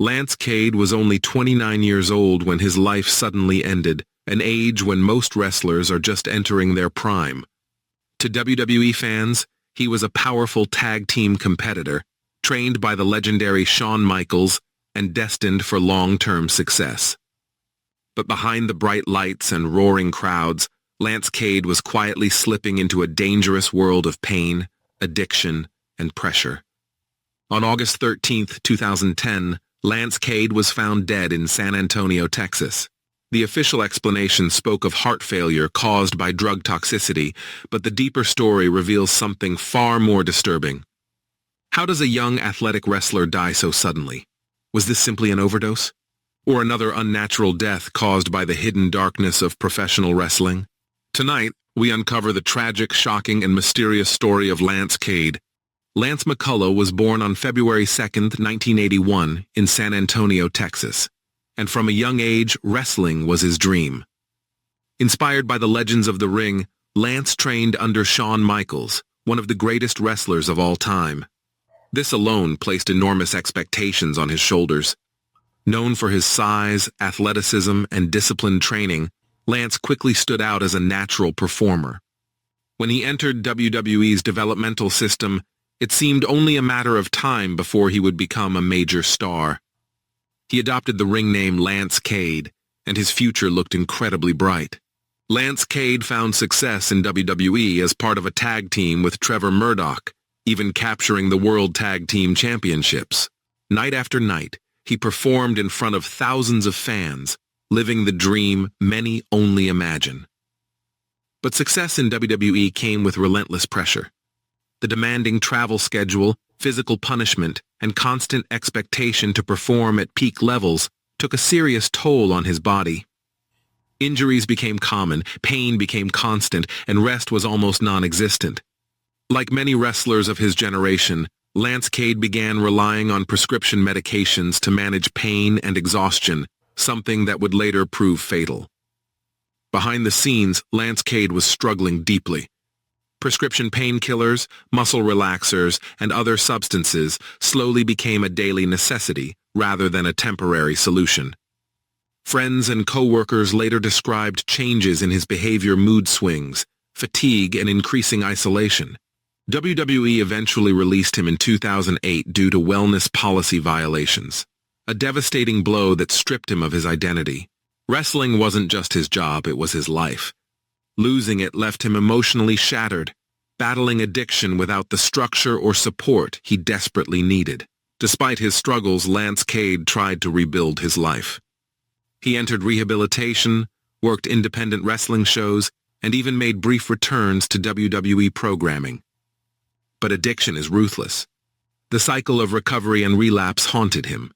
Lance Cade was only 29 years old when his life suddenly ended, an age when most wrestlers are just entering their prime. To WWE fans, he was a powerful tag team competitor, trained by the legendary Shawn Michaels and destined for long-term success. But behind the bright lights and roaring crowds, Lance Cade was quietly slipping into a dangerous world of pain, addiction, and pressure. On August 13, 2010, Lance Cade was found dead in San Antonio, Texas. The official explanation spoke of heart failure caused by drug toxicity, but the deeper story reveals something far more disturbing. How does a young athletic wrestler die so suddenly? Was this simply an overdose? Or another unnatural death caused by the hidden darkness of professional wrestling? Tonight, we uncover the tragic, shocking, and mysterious story of Lance Cade. Lance McCullough was born on February 2, 1981, in San Antonio, Texas, and from a young age, wrestling was his dream. Inspired by the legends of the ring, Lance trained under Shawn Michaels, one of the greatest wrestlers of all time. This alone placed enormous expectations on his shoulders. Known for his size, athleticism, and disciplined training, Lance quickly stood out as a natural performer. When he entered WWE's developmental system, it seemed only a matter of time before he would become a major star. He adopted the ring name Lance Cade, and his future looked incredibly bright. Lance Cade found success in WWE as part of a tag team with Trevor Murdoch, even capturing the World Tag Team Championships. Night after night, he performed in front of thousands of fans, living the dream many only imagine. But success in WWE came with relentless pressure. The demanding travel schedule, physical punishment, and constant expectation to perform at peak levels took a serious toll on his body. Injuries became common, pain became constant, and rest was almost non-existent. Like many wrestlers of his generation, Lance Cade began relying on prescription medications to manage pain and exhaustion, something that would later prove fatal. Behind the scenes, Lance Cade was struggling deeply. Prescription painkillers, muscle relaxers, and other substances slowly became a daily necessity rather than a temporary solution. Friends and co-workers later described changes in his behavior, mood swings, fatigue, and increasing isolation. WWE eventually released him in 2008 due to wellness policy violations, a devastating blow that stripped him of his identity. Wrestling wasn't just his job, it was his life. Losing it left him emotionally shattered, battling addiction without the structure or support he desperately needed. Despite his struggles, Lance Cade tried to rebuild his life. He entered rehabilitation, worked independent wrestling shows, and even made brief returns to WWE programming. But addiction is ruthless. The cycle of recovery and relapse haunted him.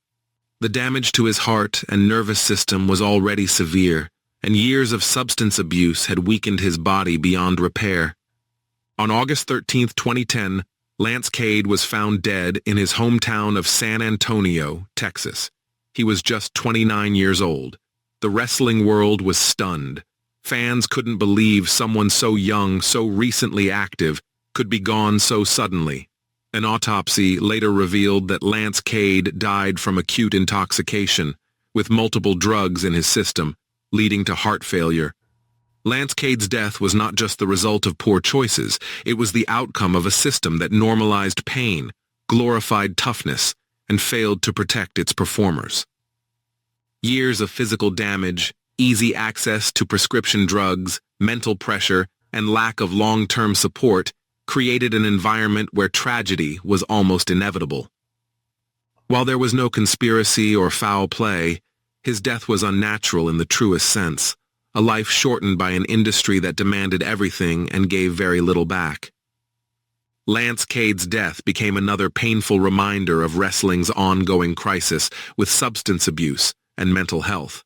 The damage to his heart and nervous system was already severe, and years of substance abuse had weakened his body beyond repair. On August 13, 2010, Lance Cade was found dead in his hometown of San Antonio, Texas. He was just 29 years old. The wrestling world was stunned. Fans couldn't believe someone so young, so recently active, could be gone so suddenly. An autopsy later revealed that Lance Cade died from acute intoxication, with multiple drugs in his system, leading to heart failure. Lance Cade's death was not just the result of poor choices, it was the outcome of a system that normalized pain, glorified toughness, and failed to protect its performers. Years of physical damage, easy access to prescription drugs, mental pressure, and lack of long-term support created an environment where tragedy was almost inevitable. While there was no conspiracy or foul play, his death was unnatural in the truest sense, a life shortened by an industry that demanded everything and gave very little back. Lance Cade's death became another painful reminder of wrestling's ongoing crisis with substance abuse and mental health.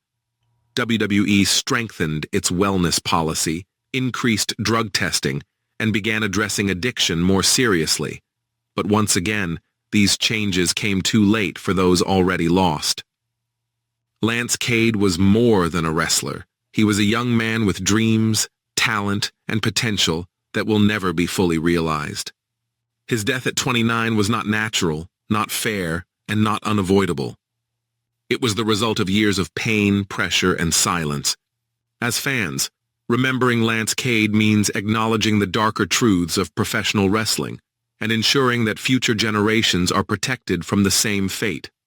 WWE strengthened its wellness policy, increased drug testing, and began addressing addiction more seriously. But once again, these changes came too late for those already lost. Lance Cade was more than a wrestler. He was a young man with dreams, talent, and potential that will never be fully realized. His death at 29 was not natural, not fair, and not unavoidable. It was the result of years of pain, pressure, and silence. As fans, remembering Lance Cade means acknowledging the darker truths of professional wrestling and ensuring that future generations are protected from the same fate.